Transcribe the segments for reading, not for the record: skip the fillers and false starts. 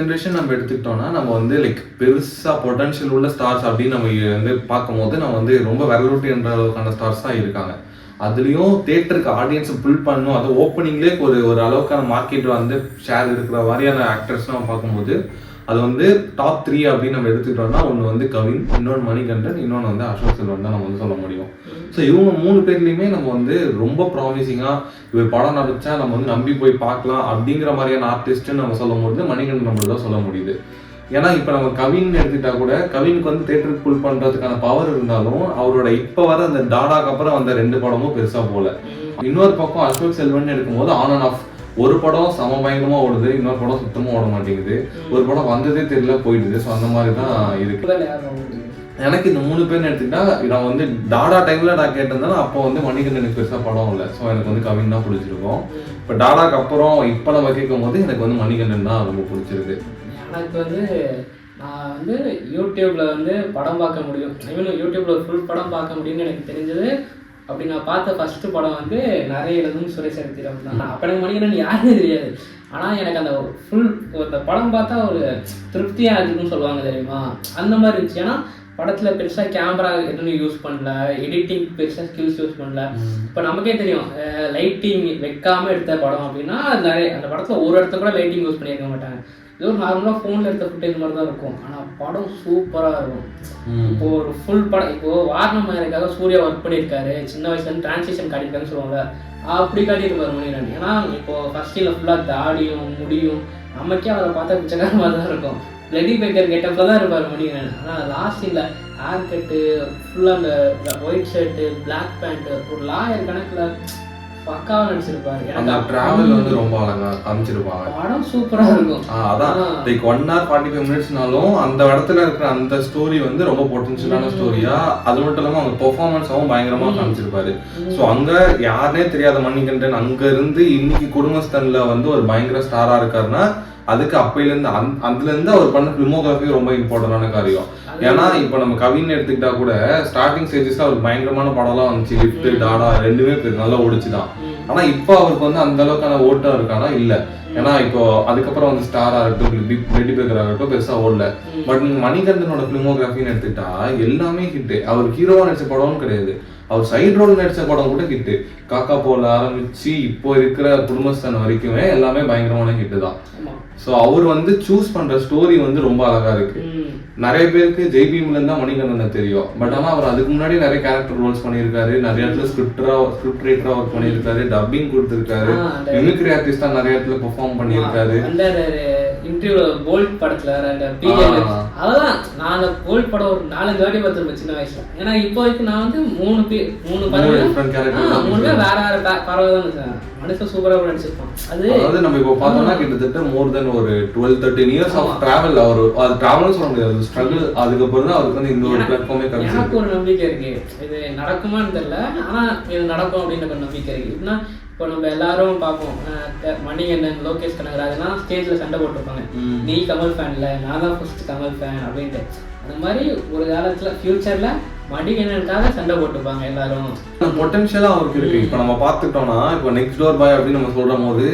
Generation நம்ம எடுத்துக்கிட்டோம்னா நம்ம வந்து லைக் பெருசா பொட்டன்ஷியல் உள்ள ஸ்டார்ஸ் அப்படின்னு நம்ம வந்து பார்க்கும்போது நம்ம வந்து ரொம்ப விரலூட்டி என்ற அளவுக்கான ஸ்டார்ஸ் தான் இருக்காங்க. அதுலயும் தியேட்டருக்கு ஆடியன்ஸை புல் பண்ணணும், அது ஓப்பனிங்லேயே ஒரு அளவுக்கான மார்க்கெட் வந்து ஷேர் இருக்கிற மாதிரியான ஆக்டர்ஸ் நம்ம பார்க்கும்போது அது வந்து டாப் 3 அப்படின்னு நம்ம எடுத்துக்கிட்டோம்னா ஒன்று வந்து கவின், இன்னொன்று மணிகண்டன், இன்னொன்று வந்து அசோக் செல்வன் தான் நம்ம வந்து சொல்ல முடியும். ஸோ இவங்க 3 பேர்லையுமே நம்ம வந்து ரொம்ப ப்ராமிசிங்காக இவர் படம் நடிச்சா நம்ம வந்து நம்பி போய் பார்க்கலாம் அப்படிங்கிற மாதிரியான ஆர்டிஸ்ட்னு நம்ம சொல்லும் போது மணிகண்டன் நம்மளுக்கு தான் சொல்ல முடியுது. ஏன்னா இப்போ நம்ம கவின் எடுத்துக்கிட்டா கூட கவினுக்கு வந்து தேட்டருக்கு புல் பண்ணுறதுக்கான பவர் இருந்தாலும் அவரோட இப்போ வர அந்த டாடாக்கு அப்புறம் அந்த 2 படமும் பெருசாக போகல. இன்னொரு பக்கம் அசோக் செல்வன் எடுக்கும்போது ஆன் அண்ட் ஆஃப் ஒரு படம் சம பயங்கரமா ஓடுது, இன்னொரு படம் சுத்தமா ஓட மாட்டேங்குது, ஒரு படம் வந்ததே தெரியல போயிடுது. ஸோ அந்த மாதிரி தான் இருக்கு. எனக்கு இந்த 3 பேர்னு எடுத்துக்கிட்டா நான் வந்து டாடா டைம்ல நான் கேட்டிருந்தேன், அப்போ வந்து மணிகண்டனுக்கு பெருசா படம் இல்லை. ஸோ எனக்கு வந்து கவின் தான் பிடிச்சிருக்கும். இப்போ டாடாக்கு அப்புறம் இப்போ நம்ம கேட்கும் போது எனக்கு வந்து மணிகண்டன் தான் ரொம்ப பிடிச்சிருக்கு. எனக்கு வந்து நான் வந்து யூடியூப்ல வந்து படம் பார்க்க முடியும், யூடியூப்ல ஃபுல் படம் பார்க்க முடியும்னு எனக்கு தெரிஞ்சது. அப்படி நான் பார்த்த ஃபர்ஸ்ட் படம் வந்து நிறைய எழுதும் சுரேஷ் சரித்திரம் தான். அப்போ எனக்கு மணிகண்டன் யாருன்னு தெரியாது. ஆனால் எனக்கு அந்த ஃபுல் அந்த படம் பார்த்தா ஒரு திருப்தியாக இருக்குன்னு சொல்லுவாங்க தெரியுமா, அந்த மாதிரி இருந்துச்சு. ஏன்னா படத்தில் பெருசாக கேமரா எதுவும் யூஸ் பண்ணல, எடிட்டிங் பெருசாக ஸ்கில்ஸ் யூஸ் பண்ணல. இப்போ நமக்கே தெரியும் லைட்டிங் வைக்காமல் எடுத்த படம் அப்படின்னா நிறைய அந்த படத்தில் ஒரு இடத்துல கூட லைட்டிங் யூஸ் பண்ணியிருக்க மாட்டாங்க. ஏதோ நார்மலாக ஃபோனில் எடுத்த ஃபுட்டேஜ் மாதிரி தான் இருக்கும். ஆனால் படம் சூப்பராக இருக்கும். இப்போ ஒரு ஃபுல் படம் இப்போ வாரணமாயருக்காக சூர்யா ஒர்க் பண்ணியிருக்காரு, சின்ன வயசுலேருந்து டிரான்சிஷன் காட்டியிருக்காருன்னு சொல்லுவாங்க, அப்படி காட்டியிருப்பாரு மணிகண்டன். ஏன்னா இப்போ ஃபர்ஸ்டில் ஃபுல்லாக தாடியும் முடியும் நமக்கே அவரை பார்த்தா பிச்சைக்காரமாக தான் இருக்கும். லெடி பேக்கர் கெட்டப்பில் தான் இருப்பார் மணிகண்டன். ஆனால் லாஸ்டில் ஹேர் கட்டு ஃபுல்லாக அந்த ஒயிட் ஷர்ட்டு பிளாக் பேண்ட்டு ஒரு லாயர் கணக்கில் பக்காவா நடிச்சிருப்பாரு. அந்த டிராவல் வந்து ரொம்ப அழகா காமிச்சிருப்பாங்க. படம் சூப்பரா இருக்கும். அதான் லைக் 1 hour 45 minutesனாலும் அந்த இடத்துல இருக்கிற அந்த ஸ்டோரி வந்து ரொம்ப பொட்டன்ஷியலான ஸ்டோரியா, அது மட்டும் இல்லாம அவங்க பெர்ஃபார்மன்ஸாவும் பயங்கரமா காமிச்சிருப்பாரு. ஸோ அங்க யாருனே தெரியாத மணிகண்டன் அங்க இருந்து இன்னைக்கு குடும்பஸ்தன்ல வந்து ஒரு பயங்கர ஸ்டாரா இருக்காருன்னா அதுக்கு அப்பையிலேருந்து அதுலேருந்து அவர் பண்ண ஃபிலிமோகிராஃபி ரொம்ப இம்பார்ட்டன்டான காரியம். ஏன்னா இப்போ நம்ம கவின் எடுத்துக்கிட்டா கூட ஸ்டார்டிங் ஸ்டேஜஸ்ல அவருக்கு பயங்கரமான படம்லாம் வந்துச்சு, லிஃப்ட் டாடா ரெண்டுமே நல்லா ஓடிச்சுதான். ஆனா இப்போ அவருக்கு வந்து அந்த அளவுக்கான ஓட்டம் இருக்கானா இல்லை. ஏன்னா இப்போ அதுக்கப்புறம் வந்து ஸ்டாரா இருக்கட்டும், லெடி பேக்கர் ஆகட்டும் பெருசா ஓடல. பட் மணிகண்டனோட ஃபிலிமோகிராஃபின்னு எடுத்துக்கிட்டா எல்லாமே ஹிட்டு. அவர் ஹீரோவா நடிச்ச படமும் கிடையாது, அவர் சைட் ரோல் நடிச்ச படம் கூட ஹிட்டு. காக்கா போல ஆரம்பிச்சு இப்போ இருக்கிற குடும்பஸ்தான் வரைக்குமே எல்லாமே பயங்கரமான ஹிட்டு தான். ஸோ அவர் வந்து சூஸ் பண்ற ஸ்டோரி வந்து ரொம்ப அழகா இருக்கு. நிறைய பேருக்கு ஜெய்பீம்ல இருந்தா மணிகண்டனை தெரியும். பட் ஆனா அவர் அதுக்கு முன்னாடி நிறைய கேரக்டர் ரோல்ஸ் பண்ணியிருக்காரு, நிறைய இடத்துல ஸ்கிரிப்ட் ரைட்டரா ஒர்க் பண்ணியிருக்காரு, டப்பிங் கொடுத்திருக்காரு, மிமிக்ரி ஆர்டிஸ்டா நிறைய இடத்துல பெர்ஃபார்ம் பண்ணியிருக்காரு. இன்டர்வியூல கோல்ட் படத்துல அதெல்லாம் நான் அந்த கோல்ட் படம் ஒரு 4-5 வாட்டி பார்த்துருப்பேன் சின்ன வயசுல. ஏன்னா இப்போ வரைக்கும் நான் வந்து 3 பறவை வேற வேற பறவை தான் மனுஷன் சூப்பரா நடிச்சிருப்பான். அதாவது நம்ம இப்போ பார்த்தோம்னா கிட்டத்தட்ட மோர் தென் ஒரு 12-13 இயர்ஸ் ஆஃப் டிராவல். அவர் அது டிராவல்னு சொல்ல முடியாது, ஸ்ட்ரகிள். அதுக்கப்புறம் தான் அவருக்கு வந்து இந்த ஒரு பிளாட்ஃபார்மே கிடைச்சது. எனக்கு ஒரு நம்பிக்கை இருக்கு, இது நடக்குமான்னு தெரியல, ஆனா இது நடக்கும் அப்படின்னு ஒரு நம்பிக்கை இருக்கு. எப்படின்னா இப்போ நம்ம எல்லாரும் பார்ப்போம், மணிகண்டன் லோகேஷ் கனகராஜ்லாம் ஸ்டேஜ்ல சண்டை போட்டிருப்பாங்க, நீ கமல் ஃபேன் இல்லை நான் தான் ஃபர்ஸ்ட் கமல் ஃபேன் அப்படின்ட்டு. அந்த மாதிரி ஒரு காலத்துல ஃபியூச்சர்ல மணிகண்டனுக்காக சண்டை போட்டுப்பாங்க எல்லாரும். பொட்டன்ஷியலா அவருக்கு இருக்கு. இப்போ நம்ம பார்த்துட்டோம்னா இப்போ நெக்ஸ்ட் டோர் பாய் அப்படின்னு நம்ம சொல்லும் போது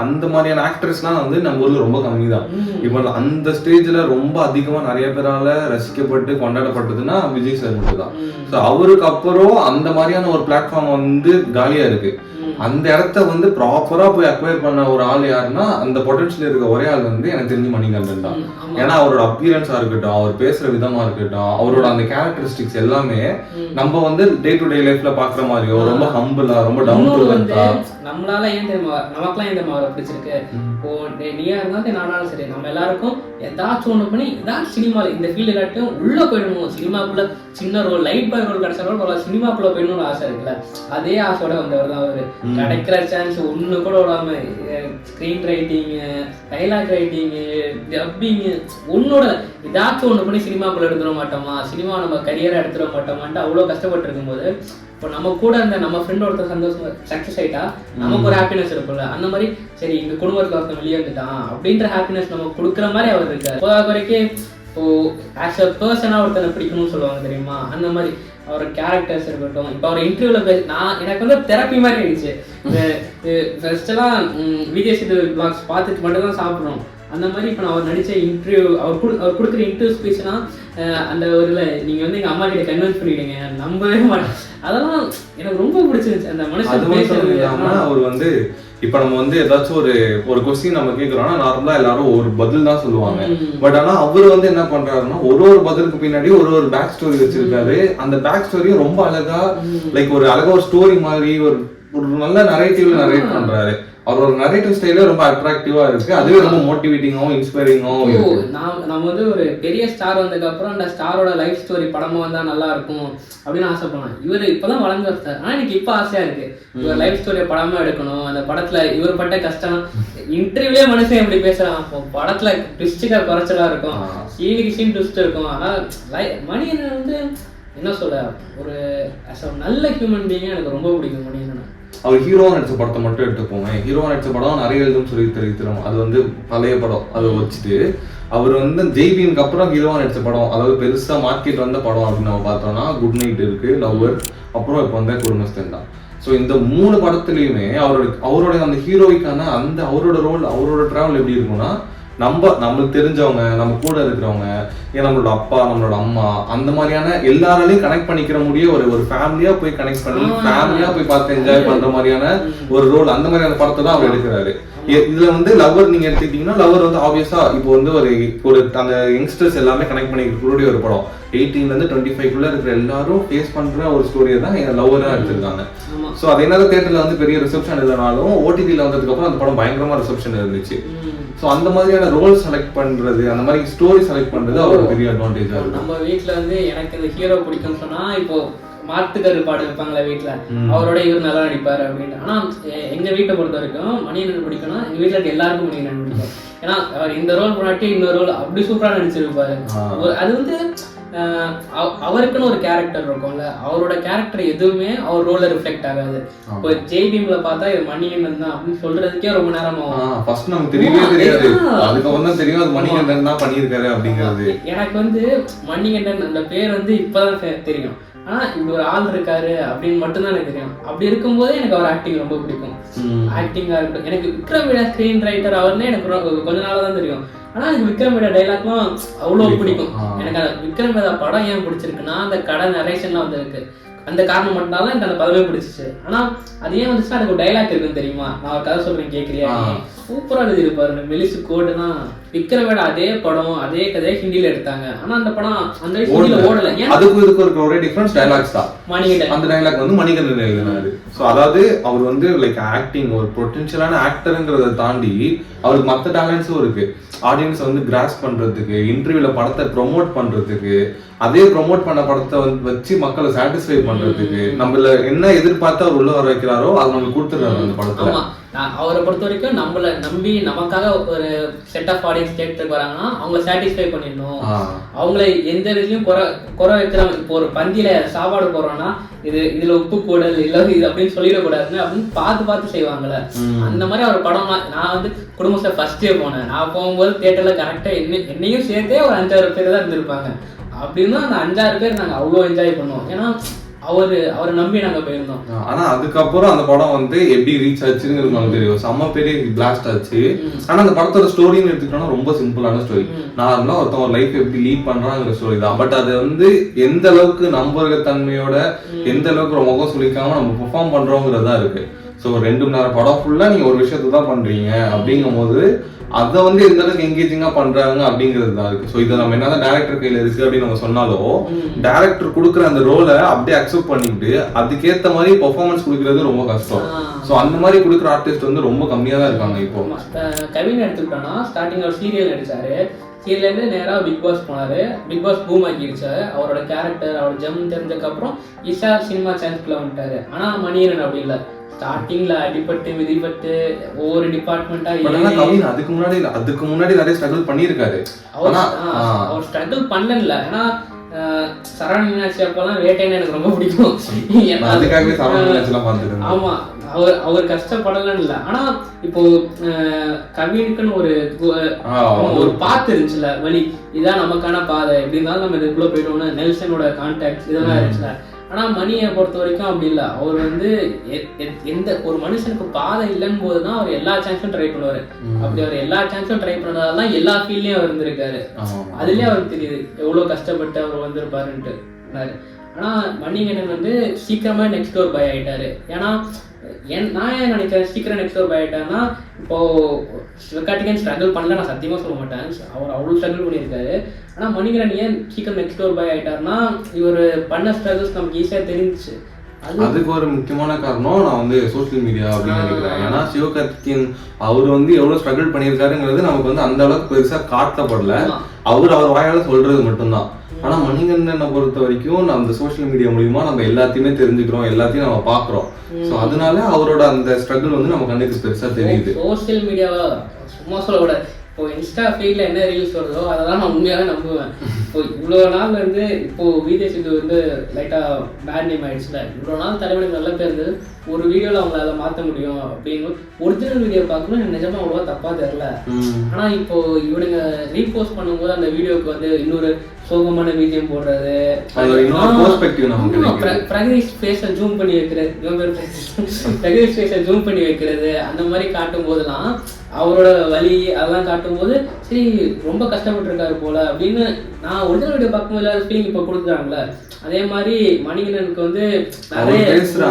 அந்த மாதிரியான ஆக்டர்ஸ்லாம் வந்து நம்ம ஊர்ல ரொம்ப கம்மி தான். இப்போ அந்த ஸ்டேஜ்ல ரொம்ப அதிகமா நிறைய பேரால ரசிக்கப்பட்டு கொண்டாடப்பட்டதுன்னா விஜய் சார் மட்டும் தான். ஸோ அவருக்கு அப்புறம் அந்த மாதிரியான ஒரு பிளாட்ஃபார்ம் வந்து காலியா இருக்கு. அந்த இடத்த வந்து ப்ராப்பரா போய் அக்வயர் பண்ண ஒரு ஆள் யாருன்னா அந்த பொட்டன்ஷியல் இருக்க ஒரே ஆள் வந்து எனக்கு தெரிஞ்சு மணிகண்டன் தான். ஏன்னா அவரோட அப்பியரன்ஸா இருக்கட்டும், அவர் பேசுற விதமா இருக்கட்டும், அவரோட அந்த கேரக்டரிஸ்டிக்ஸ் எல்லாமே நம்ம வந்து டே டு டே லைஃப்ல பாக்குற மாதிரியோ ரொம்ப ஹம்பிளா ரொம்ப டவுன் டு எர்த்தா. நம்மளால ஏன் தெரியுமா, நமக்குலாம் ஏன் தெரியுமா அவரை பிடிச்சிருக்கு, இப்போ நீயா இருந்தாலும் நானாலும் சரி நம்ம எல்லாருக்கும் ஏதாச்சும் ஒண்ணு பண்ணி ஏதாச்சும் சினிமாவில் இந்த ஃபீல்டு எல்லாத்தையும் உள்ள போயிடணும், சினிமாக்குள்ள சின்ன ரோல் லைட் பாய் ரோல் கிடைச்சாலும் சினிமாக்குள்ள போயிடணும்னு ஆசை இருக்குல்ல, அதே ஆசையோட வந்தவர் தான் அவரு. கிடைக்கிற சான்ஸ் ஒண்ணு கூட விடாம screen writing, dialogue writing, dubbing ஒன்னோட ஏதாச்சும் ஒண்ணு பண்ணி சினிமாக்குள்ள எடுத்துட மாட்டோமா, சினிமா நம்ம கரியரா எடுத்துட மாட்டோமான்ட்டு அவ்வளவு கஷ்டப்பட்டு இருக்கும்போது இப்போ நம்ம கூட இருந்த நம்ம ஃப்ரெண்ட் ஒருத்தர் சந்தோஷம் சக்ஸஸ் ஆயிட்டா நமக்கு ஒரு ஹாப்பினஸ் இருக்கும்ல, அந்த மாதிரி சரி இந்த குடும்பத்தில் ஒருத்தன் வெளியே வந்துட்டான் அப்படின்ற ஹாப்பினஸ் நம்ம கொடுக்குற மாதிரி அவர் இருக்காரு. வரைக்கும் இப்போ ஆஸ் அ பர்சனா ஒருத்தனை பிடிக்கணும்னு சொல்லுவாங்க தெரியுமா, அந்த மாதிரி அவரோட கேரக்டர்ஸ் இருக்கட்டும். இப்போ அவர் இன்டர்வியூல நான் எனக்கு வந்து தெரப்பி மாதிரி ஆயிடுச்சு. ஃபர்ஸ்ட் எல்லாம் விஜய் சேது பிளாக்ஸ் பார்த்துட்டு மட்டும் தான் சாப்பிடணும், அந்த மாதிரி இப்போ நான் அவர் நடித்த இன்டர்வியூ அவர் கொடுக்குற இன்டர்வியூ ஸ்பீச்னா அந்த ஒரு நீங்கள் வந்து எங்கள் அம்மா கிட்ட கன்வின்ஸ் பண்ணிவிடுங்க நம்பவே மாட்டேன். அதெல்லாம் எனக்கு ரொம்ப பிடிச்சிருந்துச்சு அந்த மனுஷன் பேசுறது. அவர் வந்து இப்போ நம்ம வந்து ஏதாச்சும் ஒரு கொஸ்டின் நம்ம கேட்குறோம்னா நார்மலா எல்லாரும் ஒரு பதில் தான் சொல்லுவாங்க. பட் ஆனா அவர் வந்து என்ன பண்றாருன்னா ஒரு பதிலுக்கு பின்னாடி ஒரு பேக் ஸ்டோரி வச்சிருக்காரு. அந்த பேக் ஸ்டோரியும் ரொம்ப அழகா லைக் ஒரு அழகா ஒரு ஸ்டோரி மாதிரி ஒரு நல்ல நரேட்டிவ்ல நரேட் பண்றாரு. அவரோட நரேட்டிவ் ஸ்டைலே ரொம்ப அட்ராக்டிவா இருக்கு. அதுவே ரொம்ப மோட்டிவேட்டிங்காகவும் இன்ஸ்பைரிங்காகவும் இருக்கு. நம்ம வந்து ஒரு பெரிய ஸ்டார் வந்ததுக்கு அப்புறம் அந்த ஸ்டாரோட லைஃப் ஸ்டோரி படமா வந்தா நல்லா இருக்கும் அப்படின்னு ஆசைப்படுவேன். இவர் இப்பதான் வளர்ந்து வந்தார். ஆனா எனக்கு இப்ப ஆசையா இருக்கு இவர் லைஃப் ஸ்டோரியை படமா எடுக்கணும். அந்த படத்துல இவர் பட்ட கஷ்டம் இன்டர்வியூலே மனுஷன் எப்படி பேசுறான், படத்துல ட்விஸ்டுக்கா குறைச்சலா இருக்கும், சீனுக்கு சீன் ட்விஸ்ட் இருக்கும். ஆனா மணியன் வந்து என்ன சொல்ற ஒரு நல்ல ஹியூமன் பீயிங் எனக்கு ரொம்ப பிடிக்கும் மணியன். அவர் ஹீரோவா நடிச்ச படத்தை மட்டும் எடுத்துப்போங்க. ஹீரோவா நடிச்ச படம் நிறைய எழுதும் சொல்லி தெரிவிக்கிறோம். அது வந்து பழைய படம். அதை வச்சுட்டு அவர் வந்து ஜெய்பீனுக்கு அப்புறம் ஹீரோவா நடிச்ச படம், அதாவது பெருசா மார்க்கெட் வந்த படம் அப்படின்னு நம்ம பார்த்தோம்னா குட் நைட் இருக்கு, லவ்வர், அப்புறம் இப்போ வந்து குடும்பஸ்தன் தான். ஸோ இந்த 3 படத்துலையுமே அவரோட அந்த ஹீரோய்க்கான அந்த அவரோட ரோல் அவரோட டிராவல் எப்படி இருக்கும்னா நம்மளுக்கு தெரிஞ்சவங்க, நம்ம கூட இருக்கிறவங்க, ஏன் நம்மளோட அப்பா, நம்மளோட அம்மா, அந்த மாதிரியான எல்லாராலையும் கனெக்ட் பண்ணிக்கிற முடிய ஒரு ஃபேமிலியா போய் கனெக்ட் பண்ணி ஃபேமிலியா போய் பார்த்து என்ஜாய் பண்ற மாதிரியான ஒரு ரோல், அந்த மாதிரியான படத்தை தான் அவர் எடுக்கிறாரு. இதுல வந்து லவ்வர் நீங்க எடுத்துக்கிட்டீங்கன்னா லவ்வர் வந்து ஆப்வியஸா இப்போ வந்து ஒரு அந்த யங்ஸ்டர்ஸ் எல்லாமே கனெக்ட் பண்ணிக்கக்கூடிய ஒரு படம். 18 ல இருந்து 25 இருக்கிற எல்லாரும் ஃபேஸ் பண்ற ஒரு ஸ்டோரியை தான் லவ்வரா எடுத்திருக்காங்க. ஸோ அது என்ன தியேட்டர்ல வந்து பெரிய ரிசப்ஷன் இல்லைனாலும் ஓடிடியில் வந்ததுக்கு அப்புறம் அந்த படம் பயங்கரமா ரிசப்ஷன் இருந்துச்சு. ஸோ அந்த மாதிரியான ரோல் செலக்ட் பண்றது, அந்த மாதிரி ஸ்டோரி செலக்ட் பண்றது அவருக்கு பெரிய அட்வான்டேஜா இருக்கும். நம்ம வீட்டுல வந்து எனக்கு இந்த ஹீரோ பிடிக்கும்னு சொன்னா இப்போ மாத்துக்கரு பாடு இருப்பாங்களா வீட்டுல, அவரோட இவர் நல்லா நடிப்பாரு அப்படின்னு. ஆனா எங்க வீட்டை பொறுத்த வரைக்கும் மணியன் பிடிக்கும்னா எங்க வீட்டுல இருக்க எல்லாருக்கும் மணியன் பிடிக்கும். ஏன்னா அவர் இந்த ரோல் பண்ணாட்டி இன்னொரு ரோல் அப்படி சூப்பரா நடிச்சிருப்பாரு. அது வந்து அவருக்குன்னு ஒரு கேரக்டர் இருக்கும்ல, அவரோட கேரக்டர் எதுவுமே அவர் ரோல்ல ரிஃப்ளெக்ட் ஆகாது. இப்போ ஜெய்பீம்ல பார்த்தா இது மணிகண்டன் தான் அப்படின்னு சொல்றதுக்கே ரொம்ப நேரம் ஆகும். ஃபர்ஸ்ட் நமக்கு தெரியவே தெரியாது, அதுக்கப்புறம் தான் தெரியும் அது மணிகண்டன் தான் பண்ணியிருக்காரு அப்படிங்கிறது. எனக்கு வந்து மணிகண்டன் அந்த பேர் வந்து இப்பதான் தெரியும். ஆனா இப்படி ஒரு ஆள் இருக்காரு அப்படின்னு மட்டும்தான் எனக்கு தெரியும். அப்படி இருக்கும்போதே எனக்கு அவர் ஆக்டிங் ரொம்ப பிடிக்கும். ஆக்டிங்கா இருக்கட்டும், எனக்கு விக்ரம் வேடா ஸ்கிரீன் ரைட்டர் அவர்னே எனக்கு கொஞ்ச நாளா தான் தெரியும். ஆனா எனக்கு விக்ரம் வேடா டைலாக்லாம் அவ்வளவு பிடிக்கும். எனக்கு அந்த விக்ரம் வேடா படம் ஏன் பிடிச்சிருக்குன்னா அந்த கடை நரேஷன்லாம் வந்து இருக்கு. அந்த காரணம் மட்டும்தான் எனக்கு அந்த பதவே பிடிச்சிச்சு. ஆனா அது ஏன் வந்துச்சுன்னா எனக்கு ஒரு டைலாக் இருக்குன்னு தெரியுமா, நான் ஒரு கதை சொல்றேன் கேட்கறியா, சூப்பரா எழுதிருப்பாரு மெலிசு கோடு தான். விக்ரம் வேடா அதே படம் அதே கதையை ஹிந்தியில எடுத்தாங்க. ஆனா அந்த படம் அந்த ஹிந்தியில ஓடல. அதுக்கு இதுக்கு ஒரு ஒரே டிஃபரன்ஸ் டைலாக்ஸ் தான். மணிகண்டன் அந்த டைலாக் வந்து மணிகண்டன் எழுதினாரு. ஸோ அதாவது அவர் வந்து லைக் ஆக்டிங் ஒரு பொட்டன்ஷியலான ஆக்டருங்கிறத தாண்டி அவருக்கு மற்ற டேலண்ட்ஸும் இருக்கு. ஆடியன்ஸ் வந்து கிராஸ் பண்றதுக்கு, இன்டர்வியூல படத்தை ப்ரொமோட் பண்றதுக்கு, அதே ப்ரொமோட் பண்ண படத்தை வந்து வச்சு மக்களை சாட்டிஸ்ஃபை பண்றதுக்கு, நம்மள என்ன எதிர்பார்த்து அவர் உள்ள வர வைக்கிறாரோ அதை நம்ம கொடுத்துருக்காரு அந்த படத்துல. அவரை பொறுத்த வரைக்கும் நம்மள நம்பி நமக்காக ஒரு செட் ஆஃப் ஆடியன்ஸ் கேட்டு வராங்கன்னா அவங்களை சாட்டிஸ்ஃபை பண்ணிடணும். அவங்கள எந்த இதுலயும் குறை வைக்கிறோம். இப்போ ஒரு பந்தியில சாப்பாடு போறோம்னா இதுல உப்பு கூடல் இல்ல இது அப்படின்னு சொல்லிடக்கூடாதுன்னு அப்படின்னு பார்த்து செய்வாங்கல்ல. அந்த மாதிரி அவர் படம் நான் வந்து குடும்பத்தை ஃபர்ஸ்ட் டே போனேன். நான் போகும்போது தியேட்டர்ல கரெக்டா என்னையும் சேர்த்தே ஒரு 5-6 பேர் தான் இருந்திருப்பாங்க. அப்படின்னு அந்த 5-6 பேர் நாங்க அவ்வளோ என்ஜாய் பண்ணுவோம். ஏன்னா அவரை நம்பி நாங்க போயிருந்தோம். ஆனா அதுக்கப்புறம் அந்த படம் வந்து எப்படி ரீச் ஆச்சுங்கிறது நமக்கு தெரியும். செம்ம பெரிய பிளாஸ்ட் ஆச்சு. ஆனா அந்த படத்தோட ஸ்டோரின்னு எடுத்துக்கிட்டோம்னா ரொம்ப சிம்பிளான ஸ்டோரி. நார்மலா ஒருத்தவங்க ஒரு லைஃப் எப்படி லீட் பண்றாங்கிற ஸ்டோரி தான். பட் அது வந்து எந்த அளவுக்கு நம்பகத்தன்மையோட எந்த அளவுக்கு ஒரு முகம் சொல்லிக்காம நம்ம பெர்ஃபார்ம் பண்றோங்கிறது தான் இருக்கு. ஸோ 2 மணி நேரம் படம் ஃபுல்லா நீங்க ஒரு விஷயத்தை தான் பண்றீங்க அப்படிங்கும் போது அதை வந்து எந்த அளவுக்கு என்கேஜிங்கா பண்றாங்க அப்படிங்கிறது தான் இருக்கு. ஸோ இதை நம்ம என்னதான் டேரக்டர் கையில இருக்கு அப்படின்னு நம்ம சொன்னாலும் டேரக்டர் கொடுக்குற அந்த ரோலை அப்படியே அக்செப்ட் பண்ணிக்கிட்டு அதுக்கேற்ற மாதிரி பெர்ஃபார்மன்ஸ் கொடுக்கறது ரொம்ப கஷ்டம். ஸோ அந்த மாதிரி கொடுக்குற ஆர்டிஸ்ட் வந்து ரொம்ப கம்மியா தான் இருக்காங்க. இப்போ கவின் எடுத்துக்கிட்டோம்னா ஸ்டார்டிங் ஒரு சீரியல் நடிச்சாரு. சீரியல்லேருந்து நேராக பிக் பாஸ் போனாரு. பிக் பாஸ் பூம் ஆக்கிடுச்சு. அவரோட கேரக்டர் அவரோட ஜம் தெரிஞ்சதுக்கப்புறம் இஷா சினிமா சான்ஸ்குள்ள வந்துட்டாரு. ஆனா மணியன் அப்படி இல்லை. ஸ்டார்டிங்ல அடிபட்டு மிதிப்பட்டு ஒவ்வொரு டிபார்ட்மெண்டா அதுக்கு முன்னாடி நிறைய ஸ்ட்ரகிள் பண்ணியிருக்காரு. அவர் ஸ்ட்ரகிள் பண்ணல. ஏன்னா சரவண மீனாட்சி அப்பெல்லாம் வேட்டைன்னு எனக்கு ரொம்ப பிடிக்கும். ஆமா, அவர் கஷ்டப்படலன்னு இல்லை. ஆனா இப்போ கவினுக்குன்னு ஒரு பாத்து இருந்துச்சுல, வழி இதான் நமக்கான பாதை, எப்படி இருந்தாலும் நம்ம இதுக்குள்ள போயிட்டோம்னு நெல்சனோட கான்டாக்ட் இதெல்லாம் இருந்துச்சுல. ஆனால் மணியை பொறுத்த வரைக்கும் அப்படி இல்லை. அவர் வந்து எந்த ஒரு மனுஷனுக்கு பாதை இல்லைன்னு போது தான் அவர் எல்லா சான்ஸும் ட்ரை பண்ணுவார். அப்படி அவர் எல்லா சான்ஸும் ட்ரை பண்ணதால தான் எல்லா ஃபீல்ட்லேயும் அவர் இருந்திருக்காரு. அதுலேயே அவருக்கு தெரியுது எவ்வளோ கஷ்டப்பட்டு அவர் வந்திருப்பாருன்ட்டு. ஆனால் மணிகண்டன் வந்து சீக்கிரமாக நெக்ஸ்ட் டோர் பாய் ஆகிட்டாரு. ஏன்னா நான் ஏன் நினைக்கிறேன் சீக்கிரம் நெக்ஸ்ட் டோர் பாய் ஆகிட்டாருன்னா, இப்போது சிவகார்த்திகேயன் ஸ்ட்ரகிள் பண்ணல நான் சத்தியமாக சொல்ல மாட்டேன், அவர் அவ்வளோ ஸ்ட்ரகிள் பண்ணியிருக்காரு. ஆனால் மணிகண்டன் ஏன் சீக்கிரம் நெக்ஸ்ட் டோர் பாய் ஆகிட்டாருன்னா, இவர் பண்ண ஸ்ட்ரகிள்ஸ் நமக்கு ஈஸியாக தெரிஞ்சிச்சு. அதுக்கு ஒரு முக்கியமான காரணம் நான் வந்து சோசியல் மீடியா அப்படின்னு நினைக்கிறேன். ஏன்னா சிவகார்த்திகேயன் அவர் வந்து எவ்வளவு ஸ்ட்ரகிள் பண்ணியிருக்காருங்கிறது நமக்கு வந்து அந்த அளவுக்கு பெருசா காட்டப்படல. அவர் வாயால சொல்றது மட்டும்தான். ஆனா மணிகண்டனை பொறுத்த வரைக்கும் அந்த சோசியல் மீடியா மூலியமா நம்ம எல்லாத்தையுமே தெரிஞ்சுக்கிறோம், எல்லாத்தையும் நம்ம பாக்குறோம். சோ அதனால அவரோட அந்த ஸ்ட்ரகிள் வந்து நம்ம கண்ணுக்கு பெருசா தெரியுது. சோசியல் மீடியாவா சும்மா சொல்லக்கூடாது. இப்போ இன்ஸ்டா ஃபீல்டில் என்ன ரீல்ஸ் வருதோ அதை தான் நான் உண்மையாக நம்புவேன். இப்போ இவ்வளோ நாள் வந்து இப்போது விஜய் சித்து வந்து லைட்டாக பேட் நேம் ஆகிடுச்சுல, இவ்வளோ நாள் தலைவனுக்கு நல்ல பேர் இருந்தது, ஒரு வீடியோவில் அவங்கள அதை மாற்ற முடியும் அப்படின்னு ஒரிஜினல் வீடியோ பார்க்கணும் எனக்கு நிஜமாக அவ்வளோவா தப்பாக தெரில. ஆனால் இப்போது இவனுங்க ரீபோஸ்ட் பண்ணும்போது அந்த வீடியோவுக்கு வந்து இன்னொரு சோகமான பிஜிஎம் போடுறது, பிரகதீஷ் ஃபேஸை ஜூம் பண்ணி வைக்கிறது, பிரகதீஷ் ஃபேஸை ஜூம் பண்ணி வைக்கிறது, அந்த மாதிரி காட்டும் போதெல்லாம் அவரோட வலி அதெல்லாம் காட்டும்போது சரி ரொம்ப கஷ்டப்பட்டுருக்காரு போல அப்படின்னு நான் ஒரிஜினல் வீடியோ பார்க்கும்போது இல்லாத ஃபீலிங் இப்போ கொடுக்குறாங்களே. அதே மாதிரி மணிகண்டனுக்கு வந்து நிறைய பேசுற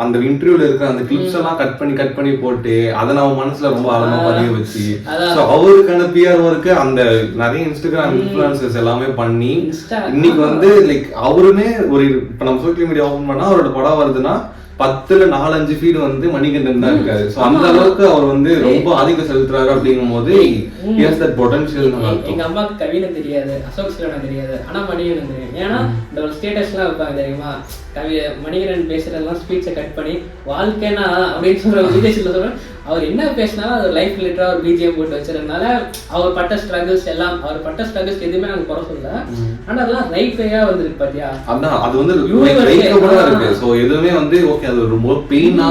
அந்த இன்டர்வியூல இருக்கிற அந்த கிளிப்ஸ் எல்லாம் கட் பண்ணி போட்டு அதை நம்ம மனசுல ரொம்ப ஆழமா பதிய வச்சு அவருக்கான பிஆர் ஒர்க்கு அந்த நிறைய இன்ஸ்டாகிராம் இன்ஃப்ளூயன்சர்ஸ் எல்லாமே பண்ணி இன்னைக்கு வந்து லைக் அவருமே ஒரு இப்ப நம்ம சோசியல் மீடியா ஓபன் பண்ணா அவரோட படம் வருதுன்னா 10ல் 4-5 ஃபீட் வந்து மணிகண்டன் தான் இருக்காரு. சோ அந்த அளவுக்கு அவர் வந்து ரொம்ப ஆதிக்கம் செலுத்துறாரு. அப்படிங்கும் போது எங்க அம்மாக்கு கவினை தெரியாது, அசோக் சிலோனா தெரியாது, ஆனா மணிகண்டன் தெரியும். ஏன்னா இந்த ஒரு ஸ்டேட்டஸ் எல்லாம் வைப்பாங்க தெரியுமா, மணிகண்டன் பேசுறதெல்லாம் ஸ்பீச்சை கட் பண்ணி வாழ்க்கைனா அப்படின்னு சொல்ற விஜயசில சொல்றேன். அவர் என்ன பேசினாலும் அது லைஃப் ரிலேட்டடா ஒரு பிஜிஎம் போட்டு வச்சிருந்தனால அவர் பட்ட ஸ்ட்ரகிள்ஸ் எல்லாம் அவர் பட்ட ஸ்ட்ரகிள்ஸ் எதுவுமே நாங்க குறை சொல்லல. ஆனா அதெல்லாம் ரைட் வேயா வந்திருக்கு பாத்தியா. அதான் அது வந்து இருக்கு. சோ எதுவுமே வந்து ஓகே அது ரொம்ப பெயினா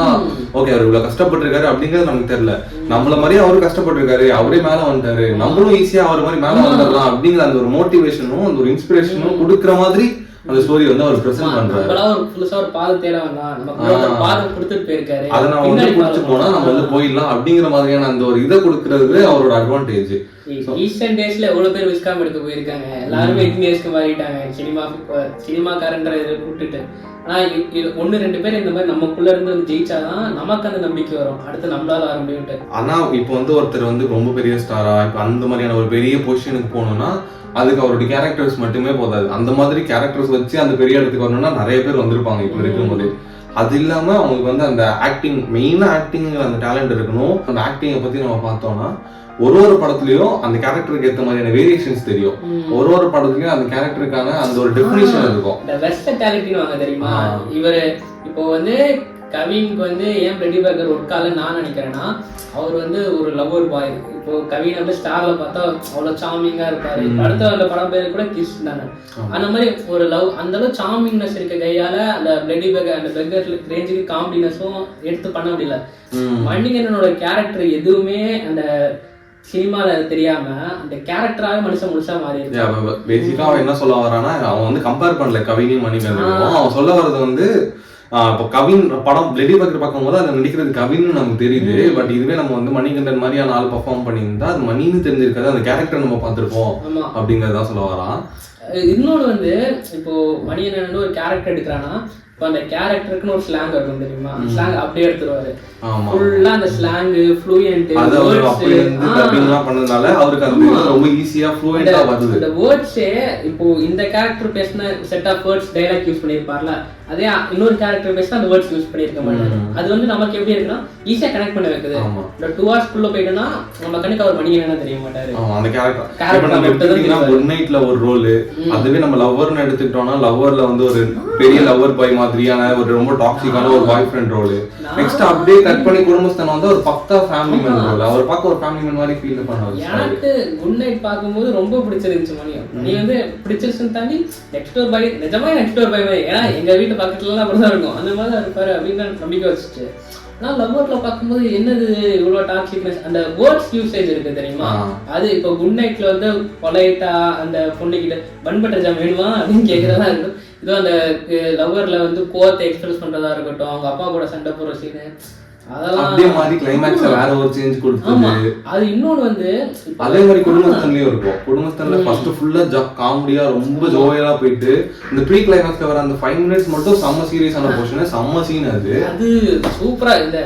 ஓகே அவர் இவ்வளவு கஷ்டப்பட்டிருக்காரு அப்படிங்கிறது நமக்கு தெரியல. நம்மள மாதிரியே அவரு கஷ்டப்பட்டிருக்காரு, அவரே மேல வந்துட்டாரு, நம்மளும் ஈஸியா அவர் மாதிரி மேல வந்துடலாம் அப்படிங்கிற அந்த ஒரு மோட்டிவேஷனும் அந்த ஒரு இன்ஸ்பிரேஷனும் கொடுக்குற மாதிரி அந்த ஸ்டோரி வந்து அவர் பிரசன்ட் பண்றாரு. ஒரு புதுசா ஒரு பாதை தேட வேண்டாம், நமக்கு பாதை கொடுத்துட்டு போயிருக்காரு, அதை நான் வந்து குடிச்சு போனா நம்ம வந்து போயிடலாம் அப்படிங்கிற மாதிரியான அந்த ஒரு இதை கொடுக்கறது அவரோட அட்வான்டேஜ். ரீசெண்ட் டேஸ்ல எவ்வளவு பேர் விஸ்காம் எடுக்க போயிருக்காங்க, எல்லாருமே இன்ஜினியர்ஸ்க்கு மாறிட்டாங்க, சினிமாக்காரன்ற இதை விட்டுட்டு. ஆனா இது 1-2 பேர் இந்த மாதிரி நமக்குள்ள இருந்து வந்து ஜெயிச்சாதான் நமக்கு அந்த நம்பிக்கை வரும், அடுத்து நம்மளால வர முடியும்ட்டு. ஆனா இப்போ வந்து ஒருத்தர் வந்து ரொம்ப பெரிய ஸ்டாரா இப்ப அந்த மாதிரியான ஒரு பெரிய பொசிஷனுக்கு போகணும்னா அதுக்கு அவருடைய கேரக்டர்ஸ் மட்டுமே போதாது. அந்த மாதிரி கேரக்டர்ஸ் வச்சு அந்த பெரிய இடத்துக்கு வரணும்னா நிறைய பேர் வந்திருப்பாங்க இப்ப இருக்கும்போது. அது இல்லாம அவங்களுக்கு வந்து அந்த ஆக்டிங், மெயினா ஆக்டிங்கிற அந்த டேலண்ட் இருக்கணும். அந்த ஆக்டிங்கை பத்தி நம்ம பார்த்தோம்னா ஒரு படத்துலயும் அந்த கேரக்டருக்கு ஏற்ற மாதிரியான வேரியேஷன்ஸ் தெரியும். ஒரு படத்துலயும் அந்த கேரக்டருக்கான அந்த ஒரு டெஃபினிஷன் இருக்கும். இந்த வெர்சட்டாலிட்டின்னு வாங்க தெரியுமா. இவரு இப்போ வந்து கவினுக்கு வந்து ஏன் பிரெடி பர்கர் ஒர்க்காலன்னு நான் நினைக்கிறேன்னா, அவர் வந்து ஒரு லவ்வர் பாய். இப்போ கவின் வந்து ஸ்டார்ல பார்த்தா அவ்வளவு சாமிங்கா இருப்பாரு. அடுத்த படம் பேரு கூட கிஸ் தானே. அந்த மாதிரி ஒரு லவ் அந்த அளவு சாமிங்னஸ் இருக்க கையால அந்த பிரெடி பர்கர் அந்த பர்கர் ரேஞ்சுக்கு காமெடினஸும் எடுத்து பண்ண முடியல. மணிகண்டனோட கேரக்டர் எதுவுமே அந்த சினிமால தெரியாம அந்த கேரக்டராவே மனுஷன் முழுசா மாறி இருக்கு. பேசிக்கா அவன் என்ன சொல்ல வரானா, அவன் வந்து கம்பேர் பண்ணல கவினையும் மணிகண்டனும். அவன் சொல்ல வர்றது வந்து இப்போ கவின் படம் பிளடி பர்கர் பார்க்கும்போது அதை நடிக்கிறது கவின்னு நமக்கு தெரியுது. பட் இதுவே நம்ம வந்து மணிகண்டன் மாதிரியான ஆள் பர்ஃபார்ம் பண்ணியிருந்தா அது மணின்னு தெரிஞ்சிருக்காது, அந்த கேரக்டர் நம்ம பார்த்துருப்போம் அப்படிங்கறதான் சொல்ல வரான். இன்னொன்று வந்து இப்போ மணிகண்டன் ஒரு கேரக்டர் எடுக்கிறான்னா இப்போ அந்த கேரக்டருக்குன்னு ஒரு ஸ்லாங் இருக்கும் தெரியுமா, ஸ்லாங் அப்படியே எடுத்துருவாரு. ஃபுல்லா அந்த ஸ்லாங் ஃப்ளூயன்ட் பண்ணதுனால அவருக்கு அது ரொம்ப ஈஸியா ஃப்ளூயன்ட்டா வருது. அந்த வேர்ட்ஸே இப்போ இந்த கேரக்டர் பேசின set of words dialogue use பண்ணிருப்பார்ல, அதே இன்னொரு கேரக்டர் பேசினா அந்த வேர்ட்ஸ் யூஸ் பண்ணிருக்க மாட்டாரு. அது வந்து நமக்கு எப்படி இருக்குன்னா ஈஸியா கனெக்ட் பண்ண வைக்குது. இந்த 2 hours குள்ள போயிட்டோம்னா நம்ம கணக்கு அவர் மணிகண்டன் தெரிய மாட்டாரு. அந்த கேரக்டர் ஒன் நைட்ல ஒரு ரோல், அதுவே நம்ம லவ்வர்னு எடுத்துக்கிட்டோம்னா லவ்வர்ல வந்து ஒரு பெரிய லவ்வர் பாய் மாதிரியான ஒரு ரொம்ப டாக்ஸிக்கான ஒரு பாய் ஃப்ரெண்ட் ரோல். நெக்ஸ்ட் அப்படியே கட் பண்ணி குடும்பஸ்தானம் வந்து ஒரு பக்கா ஃபேமிலி மேன் ரோல். அவர் பார்க்க ஒரு ஃபேமிலி மேன் மாதிரி ஃபீல் பண்ணுவாரு. எனக்கு குட் நைட் பார்க்கும்போது ரொம்ப பிடிச்சிருந்துச்சு மணியம். நீ வந்து பிடிச்சிருச்சுன்னு தாண்டி நெக்ஸ்ட் டோர் பாய் நிஜமா நெக்ஸ்ட் டோர் பாய் மாதிரி, ஏன்னா எங்க வீட்டு பக்கத்துலலாம் அப்படிதான் இருக்கும், அந்த மாதிரி தான் இருப்பாரு அப்படின்னு நம்பிக்கை வச்சுட்டு. ஆனா லவ்வர்ல பார்க்கும்போது என்னது இவ்வளவு டாக்ஸிக்னஸ், அந்த வேர்ட்ஸ் யூசேஜ் இருக்கு தெரியுமா. அது இப்போ குட் நைட்ல வந்து பொலைட்டா அந்த பொண்ணுகிட்ட பன் பட்டர் ஜாம் வேணுமா அப்படின்னு கேட்கறதா இருக்கும். இதோ அந்த லவ்வர்ல வந்து கோவத்தை எக்ஸ்பிரஸ் பண்றதா இருக்கட்டும், அவங்க அப்பா கூட சண்டை போடுற சீனு, அதெல்லாம் அதே மாதிரி கிளைமேக்ஸ்ல வேற ஒரு சேஞ்ச் கொடுத்தது. அது இன்னொன்னு வந்து அதே மாதிரி குடும்பஸ்தன்லயும் இருக்கும். குடும்பஸ்தன்ல ஃபர்ஸ்ட் ஃபுல்லா காமெடியா ரொம்ப ஜோயலா போயிட்டு இந்த ப்ரீ கிளைமேக்ஸ்ல வர அந்த 5 மினிட்ஸ் மட்டும் செம்ம சீரியஸான போர்ஷன், செம்ம சீன். அது சூப்பரா இந்த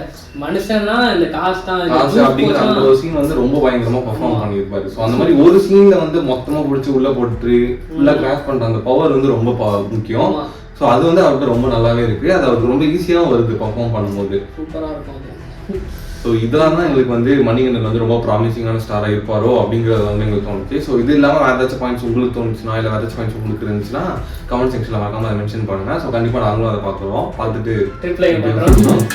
மனுஷன்னா இந்த காசு அப்படிங்கிற அந்த ஒரு சீன் வந்து ரொம்ப பயங்கரமா பெர்ஃபார்ம் பண்ணியிருப்பாரு. ஸோ அந்த மாதிரி ஒரு சீன்ல வந்து மொத்தமா பிடிச்சி உள்ள போட்டு ஃபுல்லா கிராஸ் பண்ற அந்த பவர் வந்து ரொம்ப முக்கியம். ஸோ அது வந்து அவருக்கு ரொம்ப நல்லாவே இருக்கு. அது அவருக்கு ரொம்ப ஈஸியாகவும் வருது பெர்ஃபார்ம் பண்ணும்போது. சூப்பரா இருக்கும். ஸோ இதெல்லாம் தான் எங்களுக்கு வந்து மணிகண்டன் வந்து ரொம்ப ப்ராமிசிங்கான ஸ்டாராக இருப்பாரோ அப்படிங்கிறது வந்து எங்களுக்கு தோணுச்சு. ஸோ இது இல்லாமல் வேறு ஏதாச்சும் பாயிண்ட்ஸ் உங்களுக்கு தோணுச்சுன்னா, இல்லை வேறு ஏதாச்சும் பாயிண்ட்ஸ் உங்களுக்கு இருந்துச்சுன்னா கமெண்ட் செக்ஷனில் மறக்காம அதை மென்ஷன் பண்ணுங்க. ஸோ கண்டிப்பாக நாங்களும் அதை பார்த்துருவோம். பார்த்துட்டு ரிப்ளை பண்ணுறோம்.